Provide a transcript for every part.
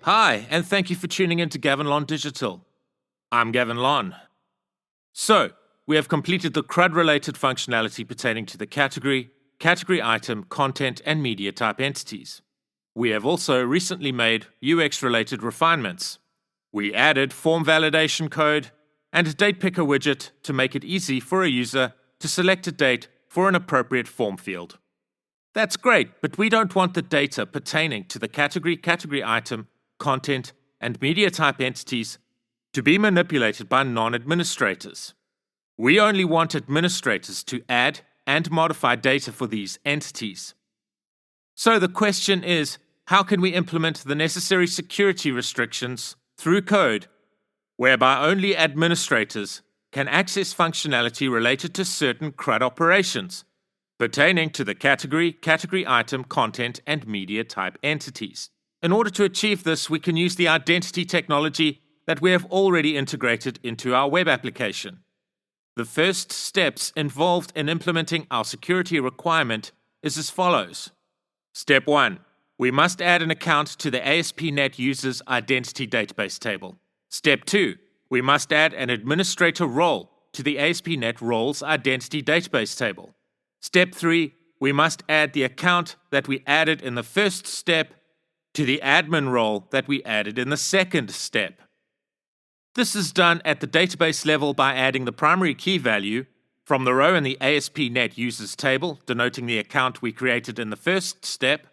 Hi, and thank you for tuning in to Gavin Lon Digital. I'm Gavin Lon. So, we have completed the CRUD-related functionality pertaining to the category, category item, content, and media type entities. We have also recently made UX-related refinements. We added form validation code and a DatePicker widget to make it easy for a user to select a date for an appropriate form field. That's great, but we don't want the data pertaining to the category, category item, content, and media type entities to be manipulated by non-administrators. We only want administrators to add and modify data for these entities. So the question is, how can we implement the necessary security restrictions through code, whereby only administrators can access functionality related to certain CRUD operations pertaining to the category, category item, content, and media type entities? In order to achieve this, we can use the identity technology that we have already integrated into our web application. The first steps involved in implementing our security requirement is as follows. Step 1. We must add an account to the ASP.NET User's Identity Database table. Step 2. We must add an administrator role to the ASP.NET Roles Identity Database table. Step 3. We must add the account that we added in the first step to the admin role that we added in the second step. This is done at the database level by adding the primary key value from the row in the ASP.NET Users table, denoting the account we created in the first step,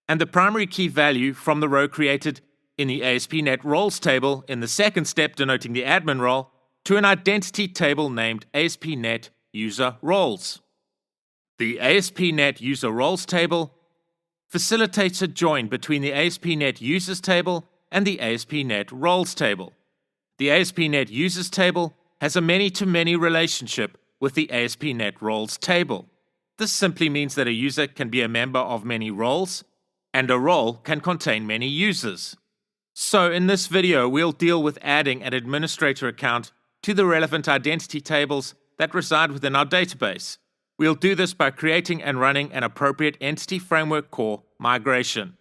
and the primary key value from the row created in the ASP.NET Roles table in the second step, denoting the admin role, to an identity table named ASP.NET User Roles. The ASP.NET User Roles table facilitates a join between the ASP.NET Users table and the ASP.NET Roles table. The ASP.NET Users table has a many-to-many relationship with the ASP.NET Roles table. This simply means that a user can be a member of many roles, and a role can contain many users. So in this video, we'll deal with adding an administrator account to the relevant identity tables that reside within our database. We'll do this by creating and running an appropriate Entity Framework Core migration.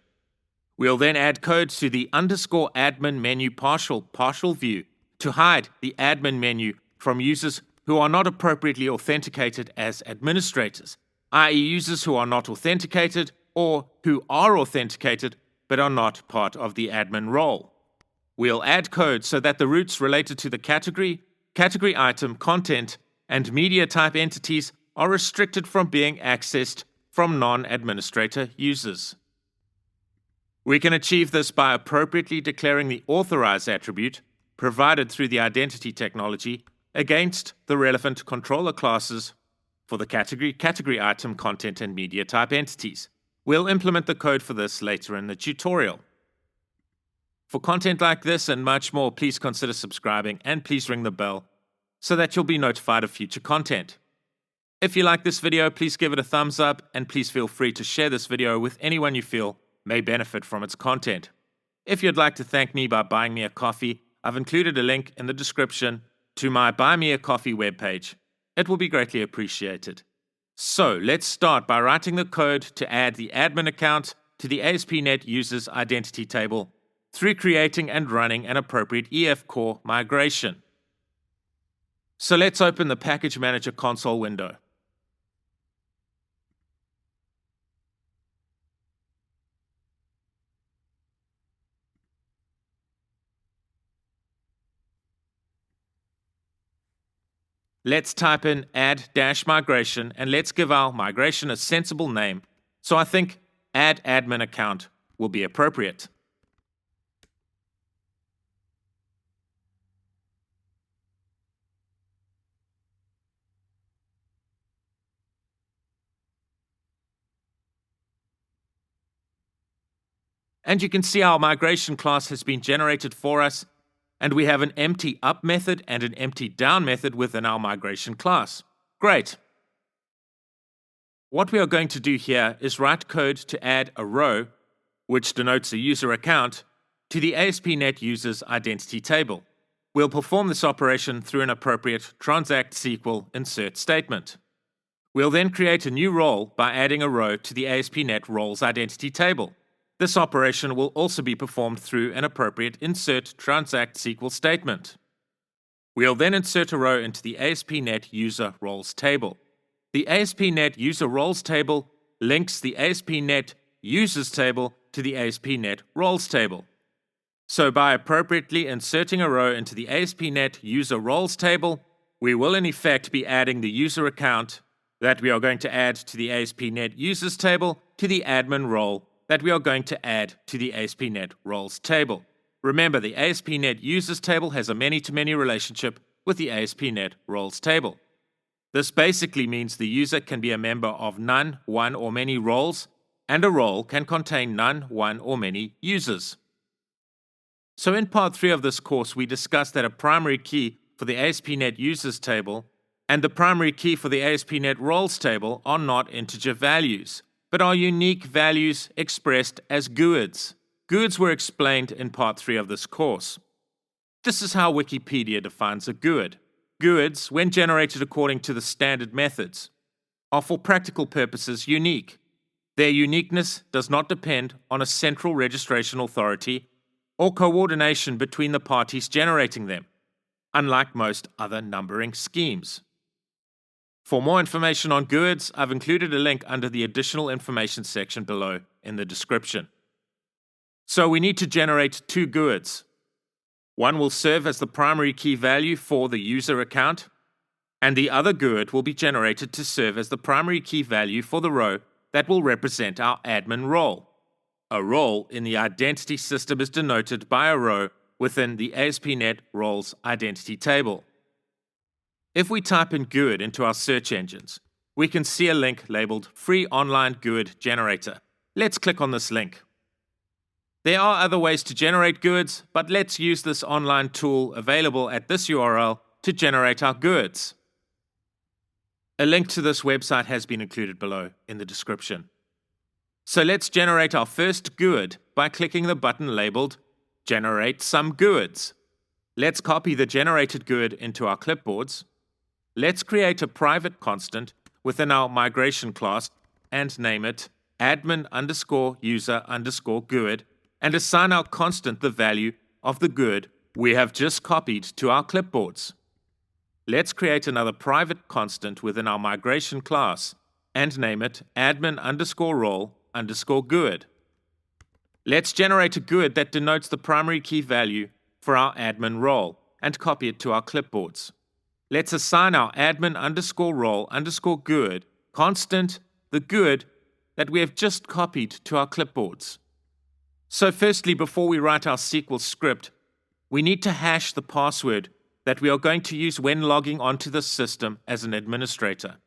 We'll then add code to the _admin menu partial view to hide the admin menu from users who are not appropriately authenticated as administrators, i.e. users who are not authenticated or who are authenticated but are not part of the admin role. We'll add code so that the routes related to the category, category item, content, and media type entities are restricted from being accessed from non-administrator users. We can achieve this by appropriately declaring the authorize attribute provided through the identity technology against the relevant controller classes for the category, category item, content, and media type entities. We'll implement the code for this later in the tutorial. For content like this and much more, please consider subscribing and please ring the bell so that you'll be notified of future content. If you like this video, please give it a thumbs up and please feel free to share this video with anyone you feel may benefit from its content. If you'd like to thank me by buying me a coffee, I've included a link in the description to my Buy Me a Coffee webpage. It will be greatly appreciated. So let's start by writing the code to add the admin account to the ASP.NET Users Identity table through creating and running an appropriate EF Core migration. So let's open the Package Manager console window. Let's type in add-migration and let's give our migration a sensible name. So I think add admin account will be appropriate. And you can see our migration class has been generated for us, and we have an empty up method and an empty down method within our migration class. Great. What we are going to do here is write code to add a row, which denotes a user account, to the ASP.NET Users Identity table. We'll perform this operation through an appropriate transact SQL insert statement. We'll then create a new role by adding a row to the ASP.NET Roles Identity table. This operation will also be performed through an appropriate insert transact SQL statement. We'll then insert a row into the ASP.NET User Roles table. The ASP.NET User Roles table links the ASP.NET Users table to the ASP.NET Roles table. So by appropriately inserting a row into the ASP.NET User Roles table, we will in effect be adding the user account that we are going to add to the ASP.NET Users table to the admin role that we are going to add to the ASP.NET Roles table. Remember, the ASP.NET Users table has a many-to-many relationship with the ASP.NET Roles table. This basically means the user can be a member of none, one, or many roles, and a role can contain none, one, or many users. So in part 3 of this course, we discussed that a primary key for the ASP.NET Users table and the primary key for the ASP.NET Roles table are not integer values, but are unique values expressed as GUIDs. GUIDs were explained in part 3 of this course. This is how Wikipedia defines a GUID. GUIDs, when generated according to the standard methods, are for practical purposes unique. Their uniqueness does not depend on a central registration authority or coordination between the parties generating them, unlike most other numbering schemes. For more information on GUIDs, I've included a link under the additional information section below in the description. So we need to generate two GUIDs. One will serve as the primary key value for the user account, and the other GUID will be generated to serve as the primary key value for the row that will represent our admin role. A role in the identity system is denoted by a row within the ASP.NET Roles identity table. If we type in GUID into our search engines, we can see a link labeled Free Online GUID Generator. Let's click on this link. There are other ways to generate GUIDs, but let's use this online tool available at this URL to generate our GUIDs. A link to this website has been included below in the description. So let's generate our first GUID by clicking the button labeled Generate Some GUIDs. Let's copy the generated GUID into our clipboards. Let's create a private constant within our migration class and name it admin_user_GUID and assign our constant the value of the GUID we have just copied to our clipboards. Let's create another private constant within our migration class and name it admin_role_GUID. Let's generate a GUID that denotes the primary key value for our admin role and copy it to our clipboards. Let's assign our admin_role_GUID constant the GUID that we have just copied to our clipboards. So firstly, before we write our SQL script, we need to hash the password that we are going to use when logging onto the system as an administrator.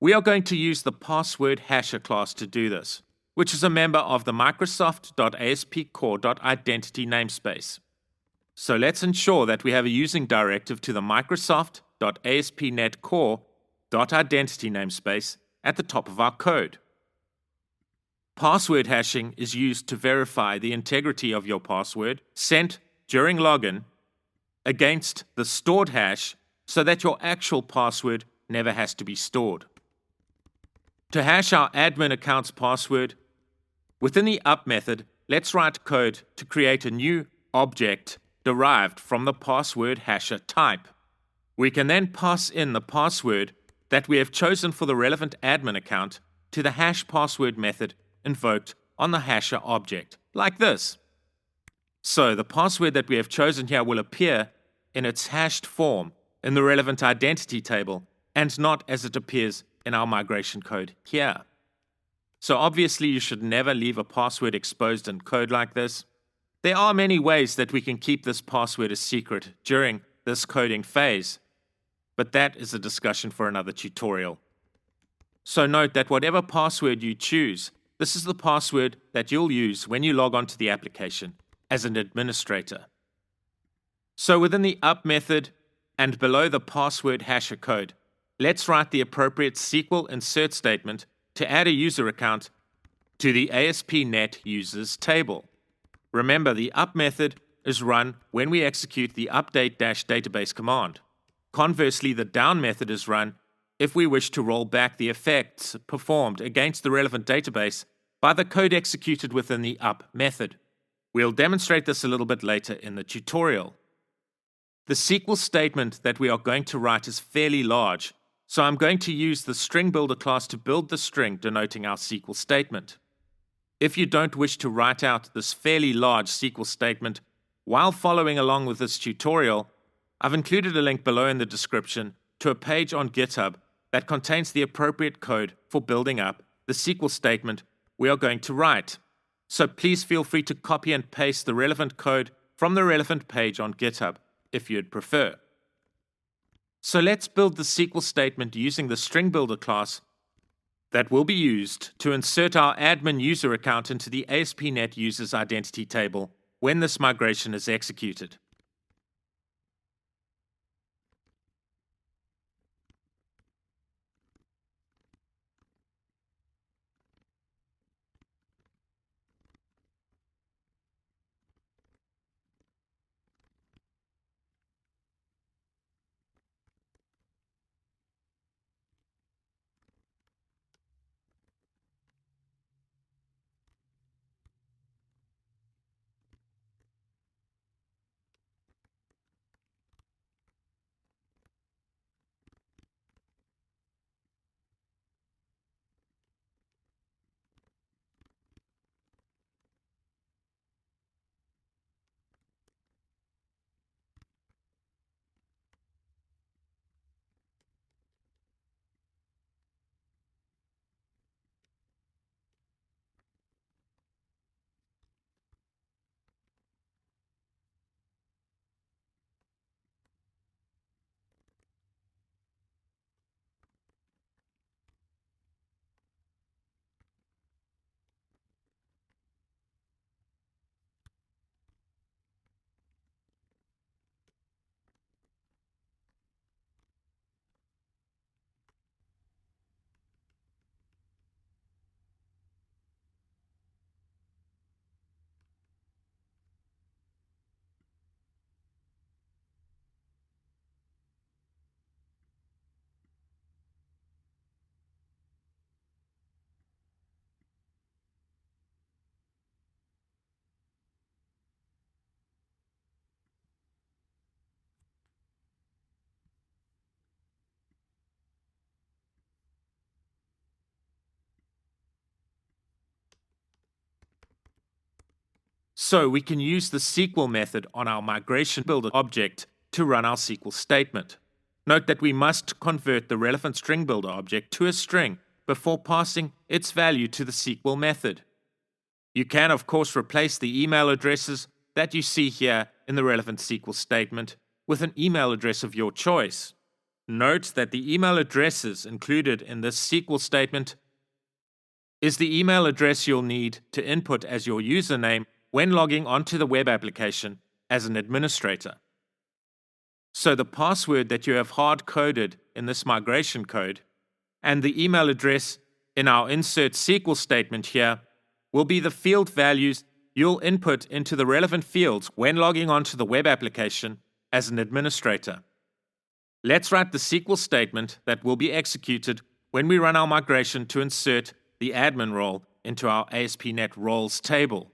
We are going to use the password hasher class to do this, which is a member of the Microsoft.ASP.core.identity namespace. So let's ensure that we have a using directive to the Microsoft.ASP.NET Core.identity namespace at the top of our code. Password hashing is used to verify the integrity of your password sent during login against the stored hash so that your actual password never has to be stored. To hash our admin account's password, within the up method, let's write code to create a new object derived from the password hasher type. We can then pass in the password that we have chosen for the relevant admin account to the hash password method invoked on the hasher object, like this. So the password that we have chosen here will appear in its hashed form in the relevant identity table and not as it appears in our migration code here. So obviously you should never leave a password exposed in code like this. There are many ways that we can keep this password a secret during this coding phase, but that is a discussion for another tutorial. So note that whatever password you choose, this is the password that you'll use when you log onto the application as an administrator. So within the up method and below the password hasher code, let's write the appropriate SQL insert statement to add a user account to the ASP.NET Users table. Remember, the up method is run when we execute the update-database command. Conversely, the down method is run if we wish to roll back the effects performed against the relevant database by the code executed within the up method. We'll demonstrate this a little bit later in the tutorial. The SQL statement that we are going to write is fairly large, so I'm going to use the string builder class to build the string denoting our SQL statement. If you don't wish to write out this fairly large SQL statement while following along with this tutorial, I've included a link below in the description to a page on GitHub that contains the appropriate code for building up the SQL statement we are going to write. So please feel free to copy and paste the relevant code from the relevant page on GitHub if you'd prefer. So let's build the SQL statement using the string builder class that will be used to insert our admin user account into the ASP.NET Users Identity table when this migration is executed. So we can use the SQL method on our migration builder object to run our SQL statement. Note that we must convert the relevant string builder object to a string before passing its value to the SQL method. You can, of course, replace the email addresses that you see here in the relevant SQL statement with an email address of your choice. Note that the email addresses included in this SQL statement is the email address you'll need to input as your username when logging onto the web application as an administrator. So the password that you have hard-coded in this migration code and the email address in our insert SQL statement here will be the field values you'll input into the relevant fields when logging onto the web application as an administrator. Let's write the SQL statement that will be executed when we run our migration to insert the admin role into our ASP.NET Roles table.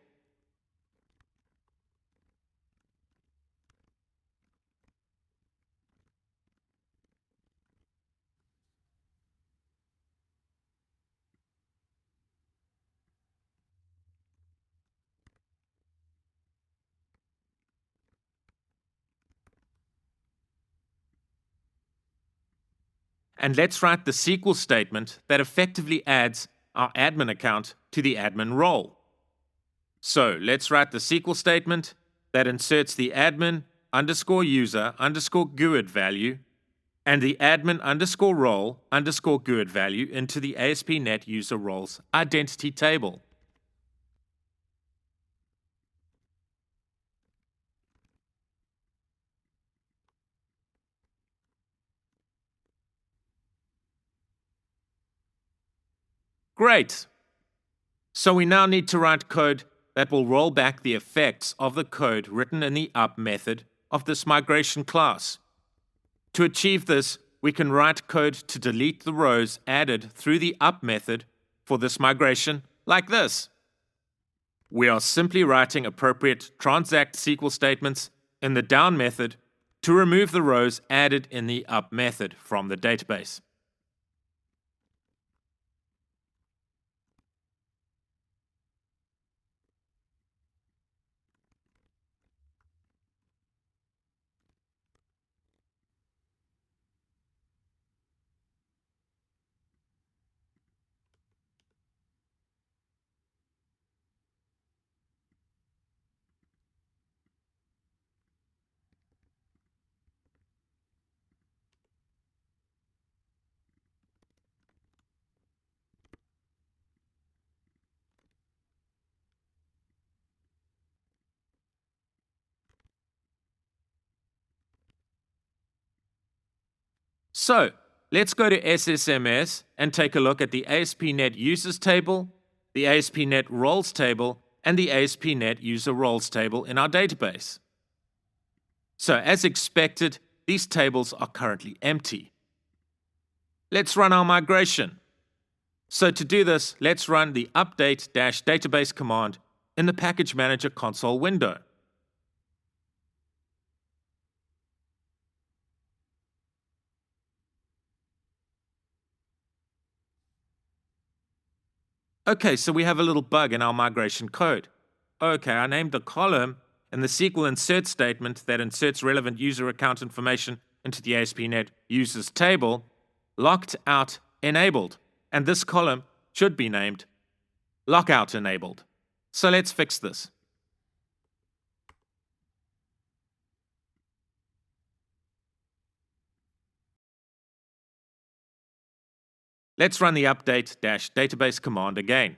And let's write the SQL statement that effectively adds our admin account to the admin role. So let's write the SQL statement that inserts the admin underscore user underscore GUID value and the admin underscore role underscore GUID value into the ASP.NET User Roles Identity table. Great! So we now need to write code that will roll back the effects of the code written in the up method of this migration class. To achieve this, we can write code to delete the rows added through the up method for this migration like this. We are simply writing appropriate transact SQL statements in the down method to remove the rows added in the up method from the database. So, let's go to SSMS and take a look at the ASP.NET Users table, the ASP.NET Roles table, and the ASP.NET User Roles table in our database. So, as expected, these tables are currently empty. Let's run our migration. So to do this, let's run the update-database command in the Package Manager console window. Okay, so we have a little bug in our migration code. Okay, I named the column in the SQL insert statement that inserts relevant user account information into the ASP.NET Users table, locked out enabled, and this column should be named lockout enabled. So let's fix this. Let's run the update-database command again.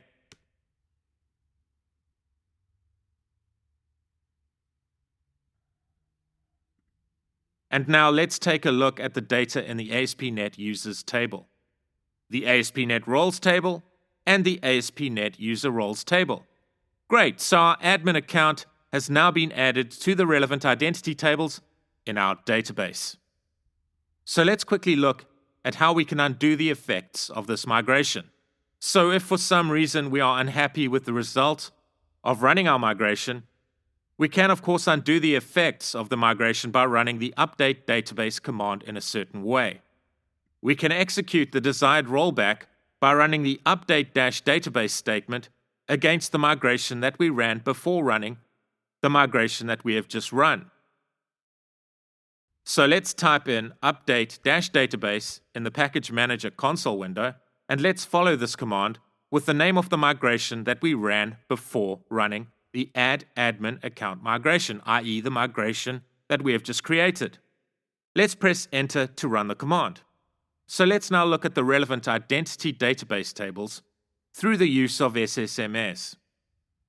And now let's take a look at the data in the ASP.NET Users table, the ASP.NET Roles table, and the ASP.NET User Roles table. Great, so our admin account has now been added to the relevant identity tables in our database. So let's quickly look at how we can undo the effects of this migration. So if for some reason we are unhappy with the result of running our migration, we can of course undo the effects of the migration by running the update database command in a certain way. We can execute the desired rollback by running the update-database statement against the migration that we ran before running the migration that we have just run. So let's type in update-database in the Package Manager console window, and let's follow this command with the name of the migration that we ran before running the add admin account migration, i.e. the migration that we have just created. Let's press enter to run the command. So let's now look at the relevant identity database tables through the use of SSMS.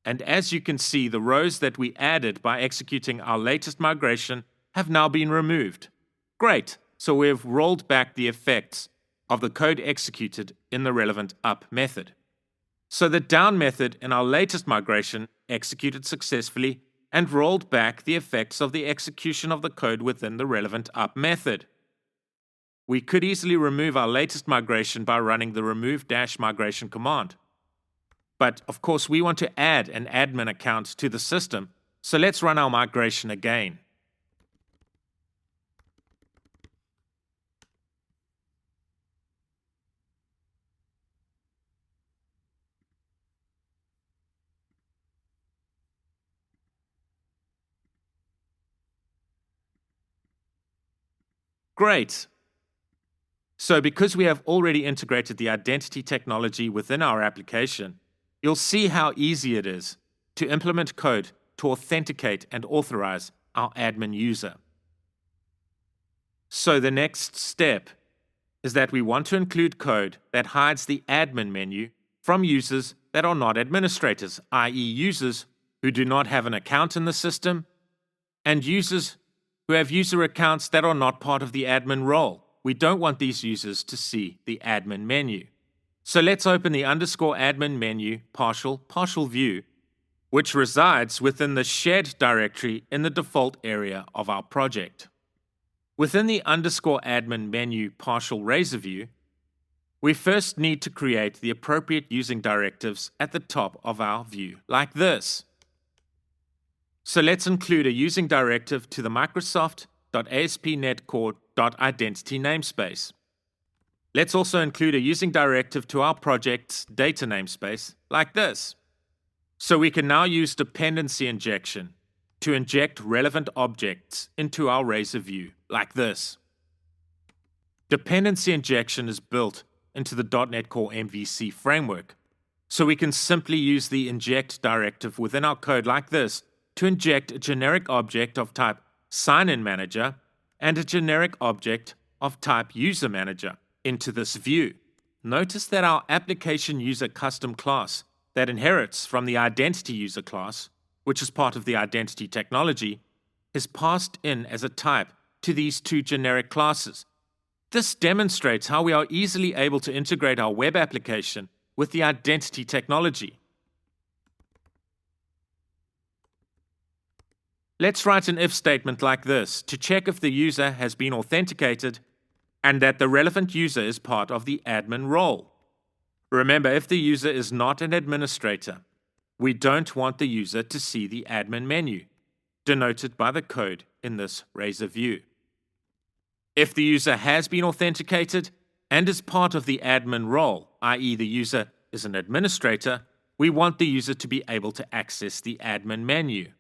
And as you can see, the rows that we added by executing our latest migration have now been removed. Great, so we have rolled back the effects of the code executed in the relevant up method. So the down method in our latest migration executed successfully and rolled back the effects of the execution of the code within the relevant up method. We could easily remove our latest migration by running the remove-migration command. But of course we want to add an admin account to the system, so let's run our migration again. Great. So because we have already integrated the identity technology within our application, you'll see how easy it is to implement code to authenticate and authorize our admin user. So the next step is that we want to include code that hides the admin menu from users that are not administrators, i.e. users who do not have an account in the system, and users who have user accounts that are not part of the admin role. We don't want these users to see the admin menu. So let's open the _admin menu partial view, which resides within the shared directory in the default area of our project. Within the _admin menu partial razor view, We first need to create the appropriate using directives at the top of our view, like this. So let's include a using directive to the Microsoft.ASP.NET Core.Identity namespace. Let's also include a using directive to our project's data namespace, like this. So we can now use Dependency Injection to inject relevant objects into our Razor view, like this. Dependency Injection is built into the .NET Core MVC framework, so we can simply use the inject directive within our code like this to inject a generic object of type sign-in manager and a generic object of type user manager into this view. Notice that our application user custom class that inherits from the identity user class, which is part of the identity technology, is passed in as a type to these two generic classes. This demonstrates how we are easily able to integrate our web application with the identity technology. Let's write an if statement like this to check if the user has been authenticated and that the relevant user is part of the admin role. Remember, if the user is not an administrator, we don't want the user to see the admin menu, denoted by the code in this Razor view. If the user has been authenticated and is part of the admin role, i.e. the user is an administrator, we want the user to be able to access the admin menu.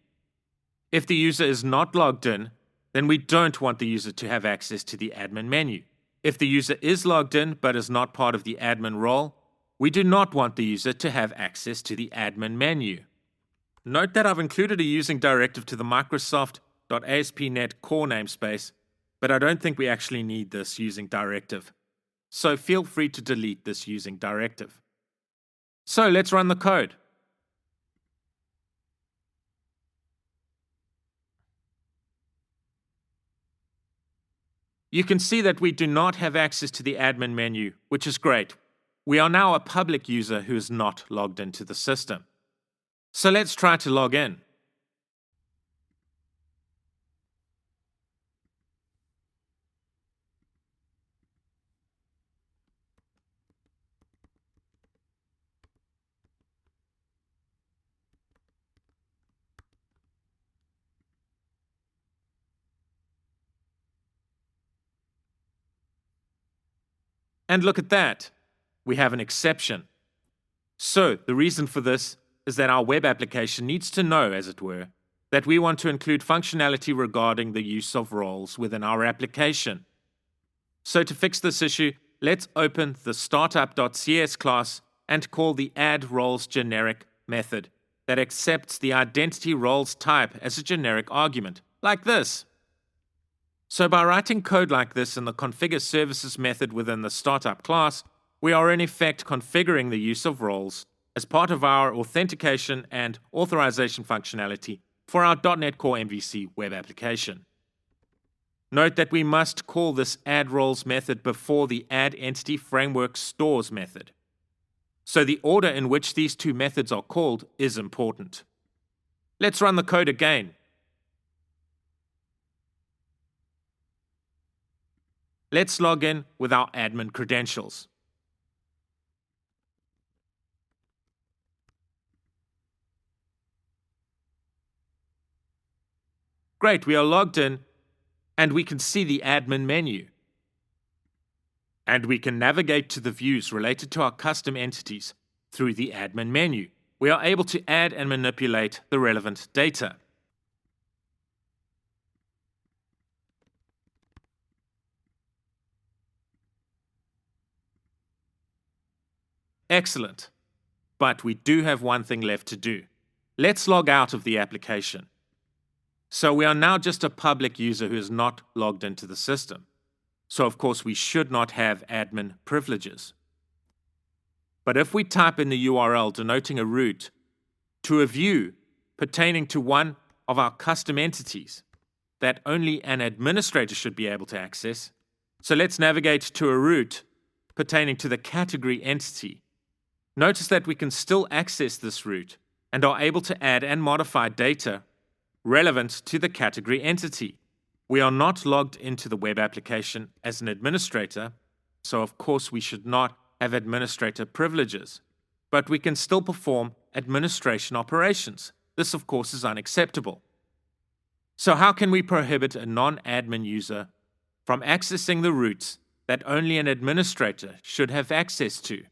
If the user is not logged in, then we don't want the user to have access to the admin menu. If the user is logged in but is not part of the admin role, we do not want the user to have access to the admin menu. Note that I've included a using directive to the Microsoft.ASP.NET Core namespace, but I don't think we actually need this using directive. So feel free to delete this using directive. So let's run the code. You can see that we do not have access to the admin menu, which is great. We are now a public user who is not logged into the system. So let's try to log in. And look at that. We have an exception. So the reason for this is that our web application needs to know, as it were, that we want to include functionality regarding the use of roles within our application. So to fix this issue, let's open the startup.cs class and call the addRolesGeneric method that accepts the identity roles type as a generic argument, like this. So by writing code like this in the configure services method within the startup class, we are in effect configuring the use of roles as part of our authentication and authorization functionality for our .NET Core MVC web application. Note that we must call this addRoles method before the addEntityFrameworkStores method. So the order in which these two methods are called is important. Let's run the code again. Let's log in with our admin credentials. Great, we are logged in and we can see the admin menu. And we can navigate to the views related to our custom entities through the admin menu. We are able to add and manipulate the relevant data. Excellent. But we do have one thing left to do. Let's log out of the application. So we are now just a public user who is not logged into the system. So of course we should not have admin privileges. But if we type in the URL denoting a route to a view pertaining to one of our custom entities that only an administrator should be able to access, so let's navigate to a route pertaining to the category entity. Notice that we can still access this route and are able to add and modify data relevant to the category entity. We are not logged into the web application as an administrator, so of course we should not have administrator privileges, but we can still perform administration operations. This, of course, is unacceptable. So how can we prohibit a non-admin user from accessing the routes that only an administrator should have access to?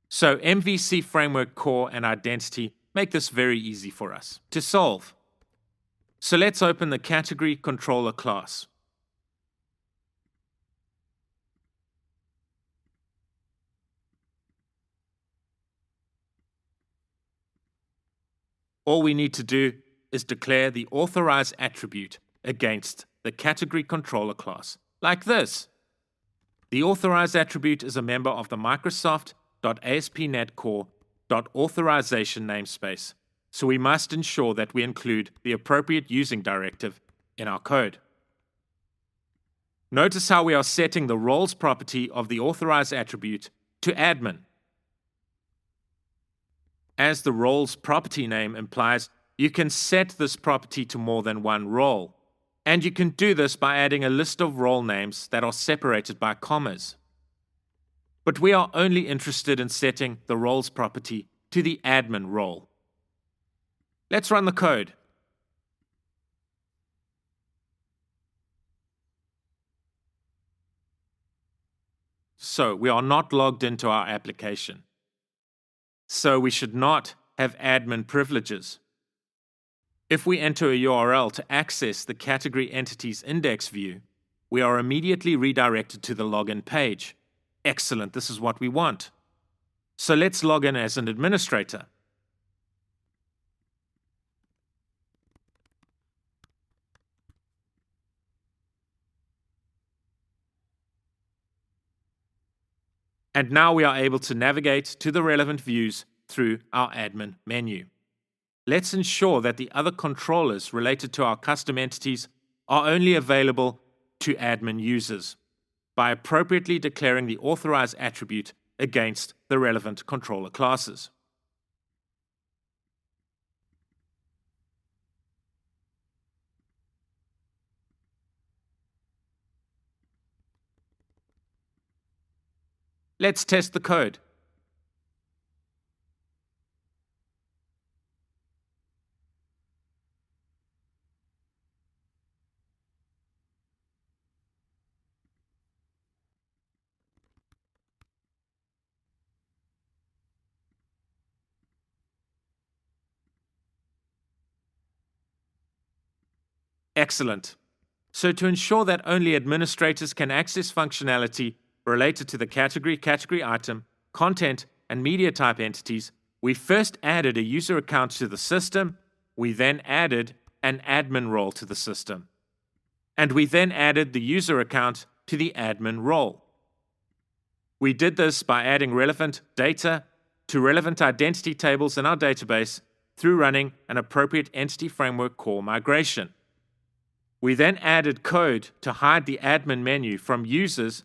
So MVC Framework Core and Identity make this very easy for us to solve. So let's open the Category Controller class. All we need to do is declare the authorize attribute against the Category Controller class, like this. The authorize attribute is a member of the Microsoft.ASP.NET Core.Authorization namespace, so we must ensure that we include the appropriate using directive in our code. Notice how we are setting the roles property of the authorize attribute to admin. As the roles property name implies, you can set this property to more than one role, and you can do this by adding a list of role names that are separated by commas. But we are only interested in setting the roles property to the admin role. Let's run the code. So we are not logged into our application. So we should not have admin privileges. If we enter a URL to access the category entities index view, we are immediately redirected to the login page. Excellent, this is what we want. So let's log in as an administrator. And now we are able to navigate to the relevant views through our admin menu. Let's ensure that the other controllers related to our custom entities are only available to admin users by appropriately declaring the authorize attribute against the relevant controller classes. Let's test the code. Excellent. So to ensure that only administrators can access functionality related to the category, category item, content, and media type entities, we first added a user account to the system, we then added an admin role to the system, and we then added the user account to the admin role. We did this by adding relevant data to relevant identity tables in our database through running an appropriate Entity Framework Core migration. We then added code to hide the admin menu from users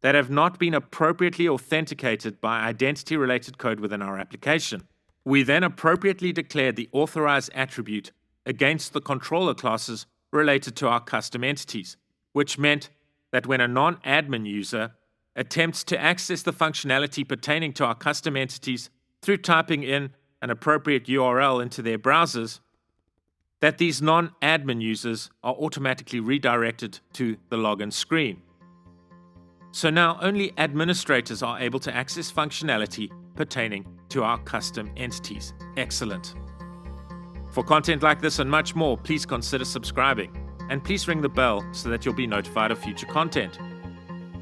that have not been appropriately authenticated by identity-related code within our application. We then appropriately declared the authorize attribute against the controller classes related to our custom entities, which meant that when a non-admin user attempts to access the functionality pertaining to our custom entities through typing in an appropriate URL into their browsers, that these non-admin users are automatically redirected to the login screen. So now only administrators are able to access functionality pertaining to our custom entities. Excellent. For content like this and much more, please consider subscribing, and please ring the bell so that you'll be notified of future content.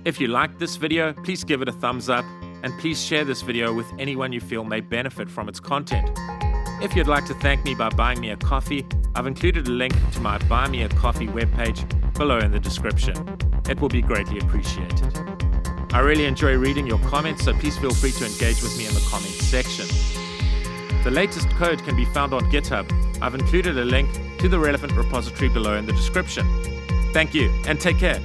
If you liked this video, please give it a thumbs up, and please share this video with anyone you feel may benefit from its content. If you'd like to thank me by buying me a coffee, I've included a link to my Buy Me a Coffee webpage below in the description. It will be greatly appreciated. I really enjoy reading your comments, so please feel free to engage with me in the comments section. The latest code can be found on GitHub. I've included a link to the relevant repository below in the description. Thank you, and take care.